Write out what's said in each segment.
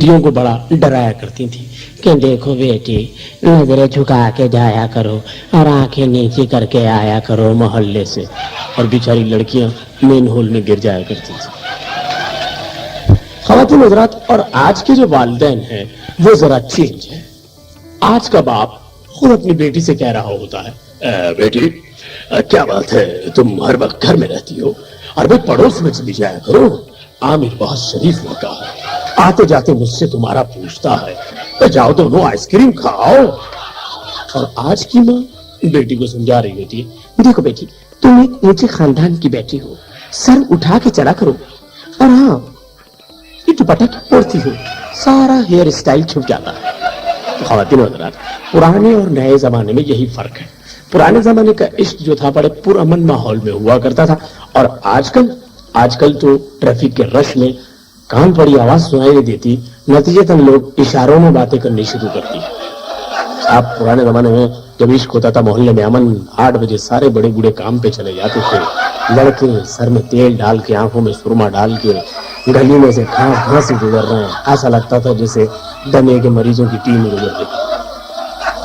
बेटियों को बड़ा डराया करती थी कि देखो बेटी, नजरें झुका के जाया करो और आंखें नीचे करके आया करो मोहल्ले से। और बेचारी लड़कियां मेन हॉल में गिर जाया करती थी। ख़वातीन हज़रात, और आज के जो वालिदैन हैं वो जरा चेंज है। आज का बाप खुद अपनी बेटी से कह रहा होता है, बेटी क्या बात है, तुम हर वक्त घर में रहती हो और भाई पड़ोस में चली जाया करो। आमिर बहुत शरीफ लड़का है, आते जाते मुझसे तुम्हारा पूछता है, जाओ दोनों आइसक्रीम खाओ। और आज की माँ बेटी को समझा रही होती है, देखो बेटी, तुम एक ऊंचे खानदान की बेटी हो, सर उठा के चला करो। और हाँ, ये दुपट्टा क्यों ओढ़ती हो, सारा हेयर स्टाइल छुप जाता है। तो ख़वातीन हज़रात, पुराने और नए जमाने में यही फर्क है। पुराने जमाने का इश्क जो था बड़े पुरअमन माहौल में हुआ करता था, और आजकल तो ट्रैफिक के रश में कान पड़ी आवाज सुनाई नहीं देती, नतीजतन लोग इशारों में बातें करनी शुरू करती है। आप पुराने जमाने में जब इश्क होता था मोहल्ले में अमन 8 बजे सारे बड़े बूढ़े काम पे चले जाते थे। लड़के सर में तेल डाल के, आंखों में सुरमा डाल के गली में से घास से गुजर रहे हैं। ऐसा लगता था जैसे दमे के मरीजों की टीम गुजर रही।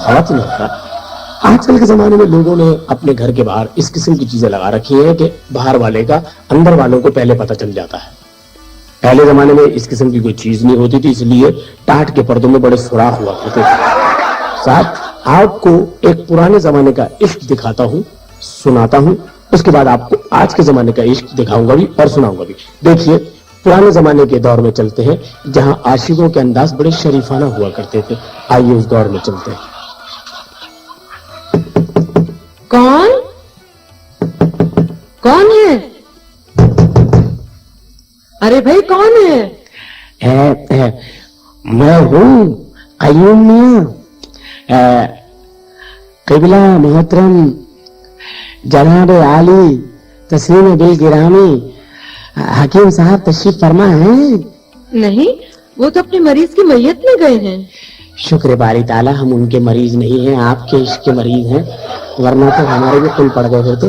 ख़वातीन हज़रात, आजकल के जमाने में लोगों ने अपने घर के बाहर इस किस्म की चीजें लगा रखी हैं कि बाहर वाले का अंदर वालों को पहले पता चल जाता है। पहले जमाने में इस किस्म की कोई चीज नहीं होती थी, इसलिए टाट के पर्दों में बड़े सुराख हुआ करते थे। साथ आपको एक पुराने जमाने का इश्क दिखाता हूँ, सुनाता हूँ, उसके बाद आपको आज के जमाने का इश्क दिखाऊंगा भी और सुनाऊंगा भी। देखिए, पुराने जमाने के दौर में चलते हैं जहां आशिकों के अंदाज बड़े शरीफाना हुआ करते थे। आइए उस दौर में चलते हैं। कौन है? अरे भाई कौन है? मैं हूँ अयूब मियां। क़िबला मोहतरम जनाब आली तस्लीम बिल गिरामी हकीम साहब तशरीफ फरमा है? नहीं, वो तो अपने मरीज की मैयत में गए हैं। शुक्र बारी ताला, हम उनके मरीज नहीं हैं, आपके इश्क के मरीज हैं, वरना तो हमारे भी कुल पड़ गए होते।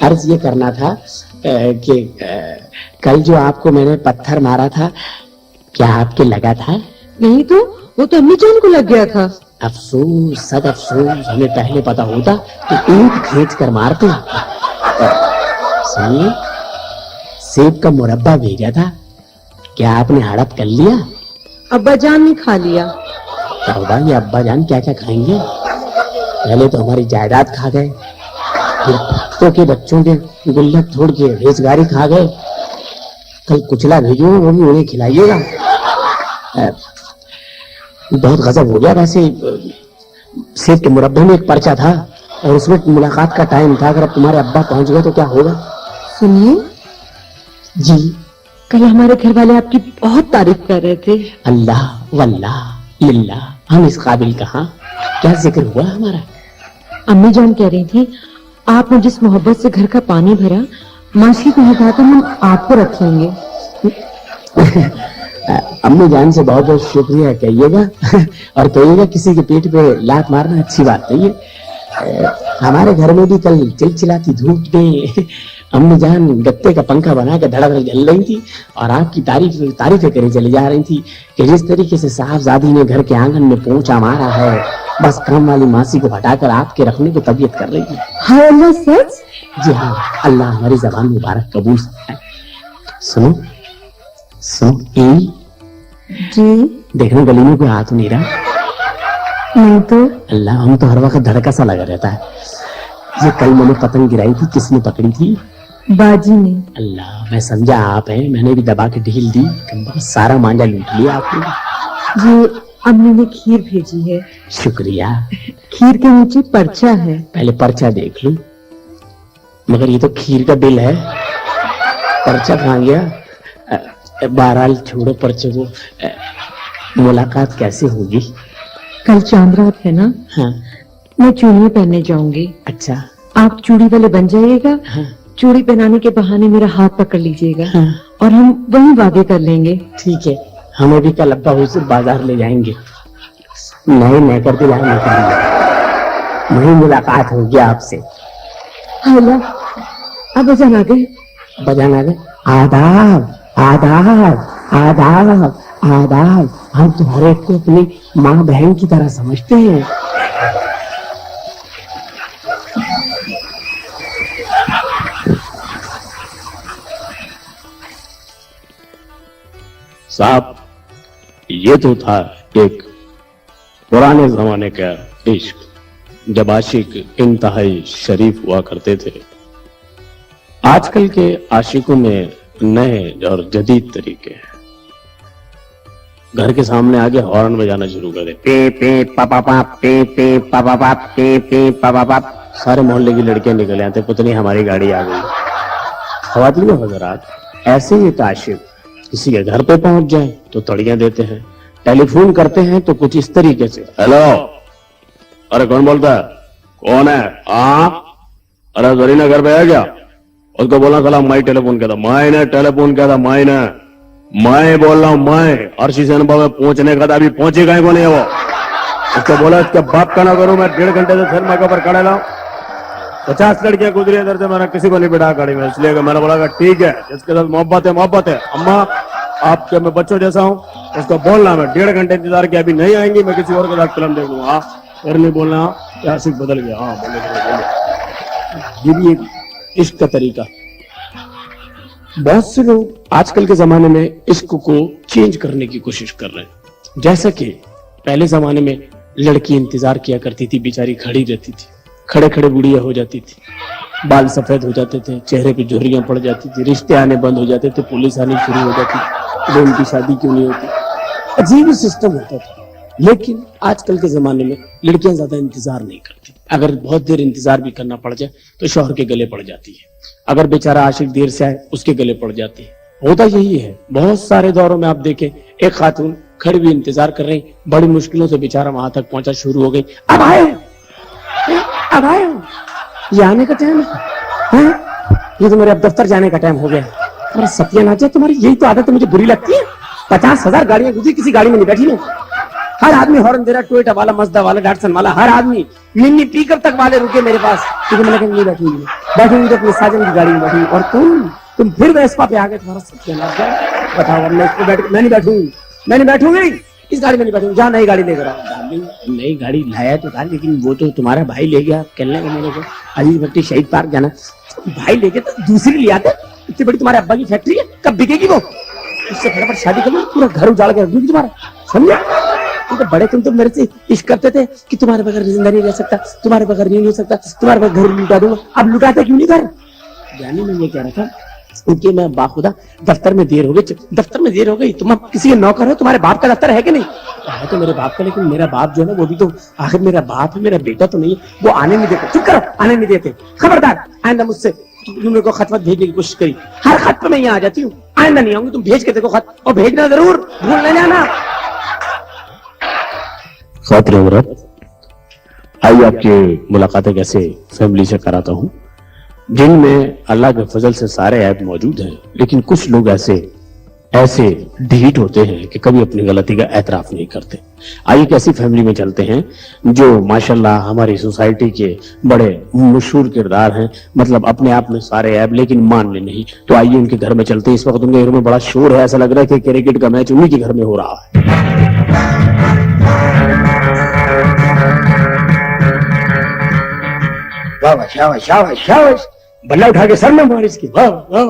अर्ज ये करना था कि कल जो आपको मैंने पत्थर मारा था, क्या आपके लगा था? नहीं तो, वो तो अम्मी जान को लग गया था। अफसोस, सद अफसोस, हमें पहले पता होता तो ईंट खींच कर मारते। सुनिए, सेब का मुरब्बा भेजा था, क्या आपने हड़प कर लिया? अब्बा जान ने खा लिया। तौबा, ये अब्बा जान क्या क्या खाएंगे? पहले तो हमारी जायदाद खा गए, फिर कुत्तों के बच्चों के गुल्लक तोड़ के रेजगारी खा गए। कल कुचला भेजो, वो भी उन्हें खिलाइएगा। बहुत गजब हो गया। वैसे सेब के मुरब्बे में एक पर्चा था और उसमें मुलाकात का टाइम था, अगर अब तुम्हारे अब्बा पहुंच गए तो क्या होगा? सुनिए जी, कल हमारे घर वाले आपकी बहुत तारीफ कर रहे थे। अल्लाह वल्लाह लिल्लाह, हम इस काबिल कहाँ, क्या जिक्र हुआ हमारा? अम्मी जान कह रही थी, आपने जिस मोहब्बत से घर का पानी भरा, माशी को हटाकर हम आपको रखेंगे। अम्मी जान से बहुत बहुत शुक्रिया कहिएगा और कहिएगा किसी के पेट पे लात मारना अच्छी बात नहीं है। हमारे घर में भी कल चिलचिलाती धूप में अम्मी जान गत्ते का पंखा बना के धड़क जल रही थी और आपकी तारीफें करी चली जा रही थी कि जिस तरीके से साहबजादी ने घर के आंगन में पोंछा मारा है, बस काम वाली मासी को हटाकर आपके रखने को तबीयत कर रही थी। हाँ अल्लाह सच? जी हाँ, अल्लाह हमारी जबान मुबारक कबूल है। सुनो जी, देखने गली में कोई हाथ नहीं रहा? नहीं तो। अल्लाह, हम तो हर वक्त धड़का सा लगा रहता है। ये कल मैंने पतंग गिराई थी, किसने पकड़ी थी? बाजी ने। अल्लाह, मैं समझा आप हैं, मैंने भी दबा के ढील दी, सारा मांझा लूट लिया आपने। ये अम्मी ने खीर भेजी है। शुक्रिया। खीर के नीचे पर्चा है। पहले पर्चा देख लूं, मगर ये तो खीर का बिल है, पर्चा कहाँ गया? बहरहाल छोड़ो पर्चे को। मुलाकात कैसे होगी? कल चांद रात है ना? हाँ। मैं चूड़ियां पहनने जाऊंगी। अच्छा। आप चूड़ी वाले बन जाइएगा। हाँ। चूड़ी पहनाने के बहाने मेरा हाथ पकड़ लीजिएगा। हाँ। और हम वहीं वादे कर लेंगे। ठीक है, हमें भी कल अब्बा हुजूर बाजार ले जाएंगे, नए नेकर दिलाने के लिए। वही मुलाकात होगी आपसे। अल्लाह, अब बजान आ गए। आदाब आदाब आदाब आदाब, हम तुम्हारे को अपनी माँ बहन की तरह समझते हैं। साहब, ये तो था एक पुराने जमाने का इश्क, जब आशिक इंतहाई शरीफ हुआ करते थे। आजकल के आशिकों में नए और जदीद तरीके हैं। घर के सामने आगे हॉर्न बजाना शुरू कर दे, पे पे पापा पाप, पे पे पापा पाप, पे पे पापा पाप। सारे मोहल्ले की लड़कियां निकल आते, पुतनी हमारी गाड़ी आ गई। ख्वातीन व हज़रात, ऐसे ही एक आशिक किसी के घर पे पहुंच जाए तो तड़ियां देते हैं, टेलीफोन करते हैं तो कुछ इस तरीके से, हेलो, अरे कौन बोलता है, कौन है, अरे जरीना घर पे है क्या? उसको बोला साला मैं टेलीफोन किया था, मैं टेलीफोन किया था, मैं बोल रहा हूँ, मैं अर्शी से अनुभव में पहुंचने का था, अभी पहुंचेगा ही कौन है वो? उसको बोला इसके बाप का ना करूं, मैं 1.5 घंटे से सिनेमा के ऊपर खड़ा रहा, 50 लड़कियां गुजरी इधर से, मैंने किसी को नहीं बिठा गाड़ी में, इसलिए मैंने बोला ठीक है, जिसके साथ मोहब्बत है, अम्मा आपके मैं बच्चों जैसा हूँ, उसको बोलना मैं 1.5 घंटे इंतजार किया, अभी नहीं आएंगी, मैं किसी और के साथ फिल्म देख लूंगा। फिर नहीं बोलना आशिक बदल गया, हाँ बोले। ये भी एक इश्क का तरीका। बहुत से लोग आजकल के जमाने में इश्क को चेंज करने की कोशिश कर रहे हैं। जैसा कि पहले जमाने में लड़की इंतजार किया करती थी, बेचारी खड़ी रहती थी, खड़े खड़े बुढ़िया हो जाती थी, बाल सफेद हो जाते थे, चेहरे पे झुर्रियां पड़ जाती थी, रिश्ते आने बंद हो जाते थे, पुलिस आनी शुरू हो जाती थी, तो उनकी शादी क्यों नहीं होती, अजीब सिस्टम होता था। लेकिन आजकल के जमाने में लड़कियां ज्यादा इंतजार नहीं करती। अगर बहुत देर इंतजार भी करना पड़ जाए तो शौहर के गले पड़ जाती है, अगर बेचारा आशिक देर से आए उसके गले पड़ जाती है। होता यही है। बहुत सारे दौरों में आप देखें, एक खातून खड़ी हुई इंतजार कर रही, बड़ी मुश्किलों से बेचारा वहां तक पहुंचा, शुरू हो गई, अब आए, ये आने का टाइम है, ये तो मेरे अब दफ्तर जाने का टाइम हो गया। अरे सत्यानाश है तुम्हारी, यही तो आदत मुझे बुरी लगती है। 50,000 गाड़ियां गुजरी, किसी गाड़ी में नहीं बैठी मैं। हर आदमी हॉर्न दे रहा, टोयोटा वाला, मज़दा वाला, डैटसन वाला, हर आदमी, मिनी पिकअप तक वाले रुके मेरे पास, क्योंकि मैंने कहा नहीं बैठूंगी तो अपने साजन की गाड़ी में बैठूंगी। और तुम फिर वेस्पा पे आ गए, तुम्हारा सत्यानाश है। बताओ, मैं नहीं बैठूंगी इस गाड़ी में, नहीं बैठूंगी, जहाँ नई गाड़ी लेकर आओ। नई गाड़ी लाया तो था, लेकिन वो तो तुम्हारा भाई ले गया, कहने लगा मेरे को अजीज भट्टी शहीद पार्क जाना, भाई लेके तो दूसरी ले आते। इतनी बड़ी तुम्हारे अब्बा की फैक्ट्री है, कब बिकेगी वो? उससे फटाफट शादी कर लो, पूरा घर उजाड़ के रख दूंगी तुम्हारा, समझे? तो बड़े तुम तो मेरे से इश्क करते थे कि तुम्हारे बगैर जिंदा नहीं रह सकता, तुम्हारे बगैर नहीं हो सकता, तुम्हारे बगैर घर लुटा दूंगा। अब लुटाते क्यों नहीं घर? यानी मैं ये कह रहा था क्योंकि मैं बाखुदा दफ्तर में देर हो गई। तुम अब किसी के नौकर हो, तुम्हारे बाप का दफ्तर है कि नहीं? है तो मेरे बाप का, लेकिन मेरा बाप जो है ना, वो भी तो आखिर मेरा बाप है, मेरा बेटा तो नहीं है। वो आने नहीं देते, चुप करो, आने नहीं देते। खबरदार, आइंदा मुझसे तुम मेरे को खत भेजने की कोशिश करी, हर खत पे मैं यहाँ आ जाती हूँ। आइंदा नहीं आऊंगी, तुम भेज के देखो खत, और भेजना जरूर, भूल नहीं जाना। खातिर हज़रात, आइए आपकी मुलाकात एक ऐसे फैमिली से कराता हूँ जिनमें अल्लाह के फजल से सारे ऐब मौजूद हैं, लेकिन कुछ लोग ऐसे ढीठ होते हैं कि कभी अपनी गलती का एतराफ नहीं करते। आइए एक ऐसी फैमिली में चलते हैं जो माशाल्लाह हमारी सोसाइटी के बड़े मशहूर किरदार हैं, मतलब अपने आप में सारे ऐब लेकिन मानने नहीं। तो आइए उनके घर में चलते हैं। इस वक्त उनके घर में बड़ा शोर है, ऐसा लग रहा है कि क्रिकेट का मैच उन्हीं के घर में हो रहा है। वाह शाबाश शाबाश शाबाश, बल्ला उठा के सर में मार इसकी, वाह वाह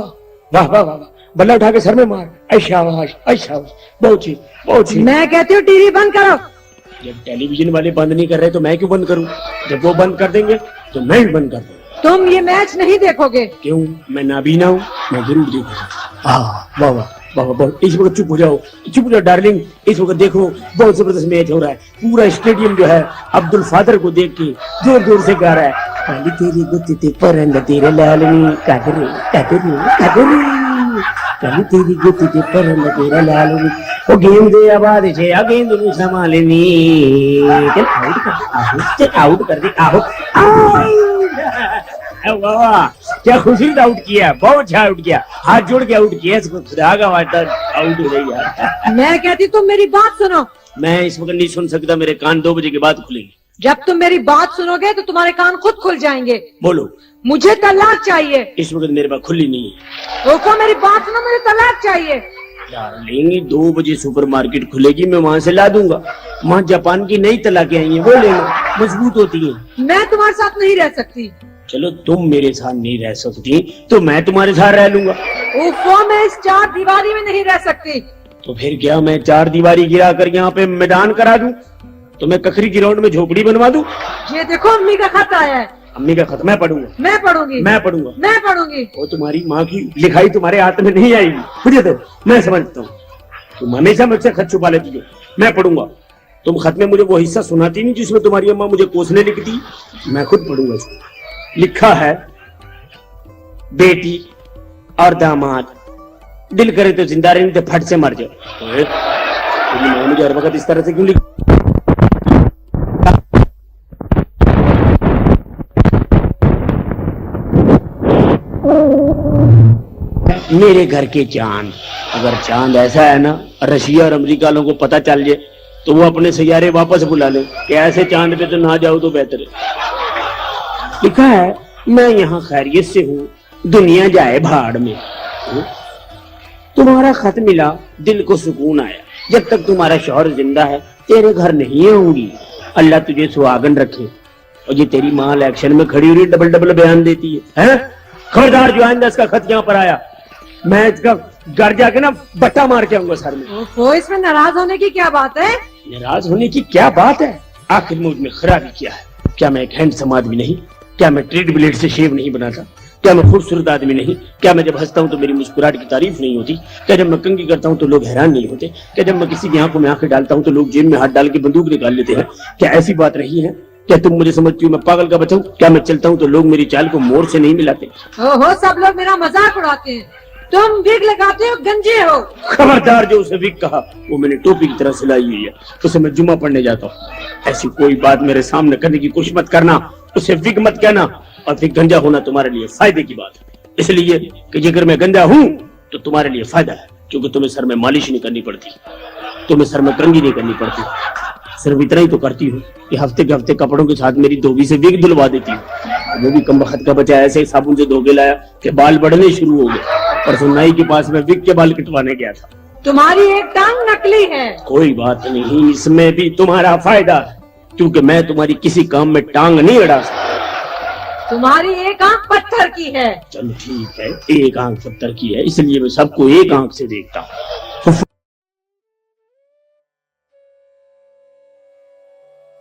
वाह वाह वाह, बल्ला उठा के सर में मार, शाबाश शाबाश, बहुत ही। मैं कहती हूँ टीवी बंद करो। जब टेलीविजन वाले बंद नहीं कर रहे तो मैं क्यों बंद करूं? जब वो बंद कर देंगे तो मैं भी बंद कर दूंगा। तुम ये मैच नहीं देखोगे? क्यों? मैं नाबीना हूँ, मैं जरूर देखूंगा। वाह वाह वाह, इस वक्त चुप हो जाओ डार्लिंग, इस वक्त देखो बहुत जबरदस्त मैच हो रहा है। पूरा स्टेडियम जो है अब्दुल फादर को देख के जोर जोर से गा रहा है, काली तेरी गुत्ती ते परंद तेरे लालनी, कादरी कादरी कादरी, काली तेरी गुत्ती ते परंद तेरे लालनी, ओ गेंद आबाद छे आ गेंद नु संभालनी, चल आउट कर दे, वाह क्या खुशी से आउट किया, बहुत अच्छा आउट किया, हाथ जोड़ के आउट किया, खुदा का वास्ता आउट हो गई यार। मैं कहती तुम मेरी बात सुनो। मैं इस वक्त नहीं सुन सकता, मेरे कान 2 बजे के बाद खुलेंगे। जब तुम मेरी बात सुनोगे तो तुम्हारे कान खुद खुल जाएंगे। बोलो। मुझे तलाक चाहिए। इस वक्त मेरे पास खुली नहीं है। रोको, मेरी बात सुनो, मुझे तलाक चाहिए। डार्लिंग 2 बजे सुपर मार्केट खुलेगी, मैं वहां से ला दूंगा। वहाँ जापान की नई तलाकें आई हैं, वो लेना, मजबूत होती हैं। मैं तुम्हारे साथ नहीं रह सकती। चलो तुम मेरे साथ नहीं रह सकती तो मैं तुम्हारे साथ रह लूंगा। ओफो, मैं इस 4 दीवारी में नहीं रह सकती। तो फिर क्या मैं 4 दीवारी गिरा कर यहाँ पे मैदान करा दूं? तो मैं कखरी ग्राउंड में झोपड़ी बनवा दूं? ये देखो, अम्मी का खत आया है। अम्मी का खत मैं पढ़ूंगा, मैं पढ़ूंगी, मैं पढ़ूंगा। मैं पढ़ूंगी। वो तुम्हारी माँ की लिखाई तुम्हारे हाथ में नहीं आएगी, मुझे तो मैं समझता हूँ। तुम हमेशा मुझसे खत छुपा लेती हो। मैं पढ़ूंगा। तुम खत में मुझे वो हिस्सा सुनाती नहीं जिसमें तुम्हारी अम्मा मुझे कोसने लिखती, मैं खुद पढ़ूंगा इसको। लिखा है, बेटी और दामाद दिल करे तो जिंदा रहने, तो फट से मर जाओ। मुझे हर वक्त इस तरह से क्यों लिख? मेरे घर के चांद, अगर चांद ऐसा है ना, रशिया और अमेरिका वालों को पता चल जाए तो वो अपने सैयारे वापस बुला ले कि ऐसे चांद पे तो ना जाओ तो बेहतर है। लिखा है, मैं यहाँ खैरियत से हूँ, दुनिया जाए भाड़ में। तुम्हारा खत मिला, दिल को सुकून आया। जब तक तुम्हारा शौहर जिंदा है तेरे घर नहीं आऊंगी। अल्लाह तुझे सुहागन रखे। और ये तेरी माँ इलेक्शन में खड़ी हुई डबल डबल बयान देती है? खबरदार जो आइंदा इसका खत यहाँ पर आया, मैं इसका घर जाके ना बट्टा मार के आऊंगा सर में। ओफो, इसमें नाराज होने की क्या बात है? नाराज होने की क्या बात है? आखिर मुझ में खराबी क्या है? क्या मैं एक हैंडसम आदमी नहीं? क्या मैं ट्रेड ब्लेड से शेव नहीं बनाता? क्या मैं खूबसूरत आदमी नहीं? क्या मैं जब हंसता हूँ तो मेरी मुस्कुराहट की तारीफ नहीं होती? क्या जब मैं कंघी करता हूँ तो लोग हैरान नहीं होते? क्या जब मैं किसी की आंखों में आंखें डालता हूँ तो लोग जेब में हाथ डाल के बंदूक निकाल लेते हैं? क्या ऐसी बात नहीं है? क्या तुम मुझे समझती हो मैं पागल का बच्चा हूँ? क्या मैं चलता हूँ तो लोग मेरी चाल को मोर से नहीं मिलाते? ओहो, सब लोग मेरा मजाक उड़ाते हैं। तुम विग लगाते हो, गंजे हो। खबरदार, जो उसे विग कहा वो मैंने टोपी की तरह सिलाई हुई है, उसे मैं जुम्मा पढ़ने जाता हूँ। ऐसी कोई बात मेरे सामने करने की कोशिश मत करना, उसे विग मत कहना। और फिर गंजा होना तुम्हारे लिए फायदे की बात है, इसलिए कि अगर मैं गंजा हूँ तो तुम्हारे लिए फायदा है, क्योंकि तुम्हें सर में मालिश नहीं करनी पड़ती, तुम्हें सर में कंघी नहीं करनी पड़ती। सिर्फ इतना ही तो करती हूँ कि हफ्ते के हफ्ते कपड़ों के साथ मेरी धोबी से विग धुलवा देती हूँ। वो भी कम वक्त का बचा ऐसे साबुन से धो के लाया कि बाल बढ़ने शुरू हो गए। परसों नाई के पास में विग के बाल कटवाने गया था। तुम्हारी एक टांग नकली है। कोई बात नहीं, इसमें भी तुम्हारा फायदा है, क्योंकि मैं तुम्हारी किसी काम में टांग नहीं अड़ा सकता। तुम्हारी एक आंख पत्थर की है। चलो ठीक है, एक आंख पत्थर की है, इसलिए मैं सबको एक आंख से देखता हूँ।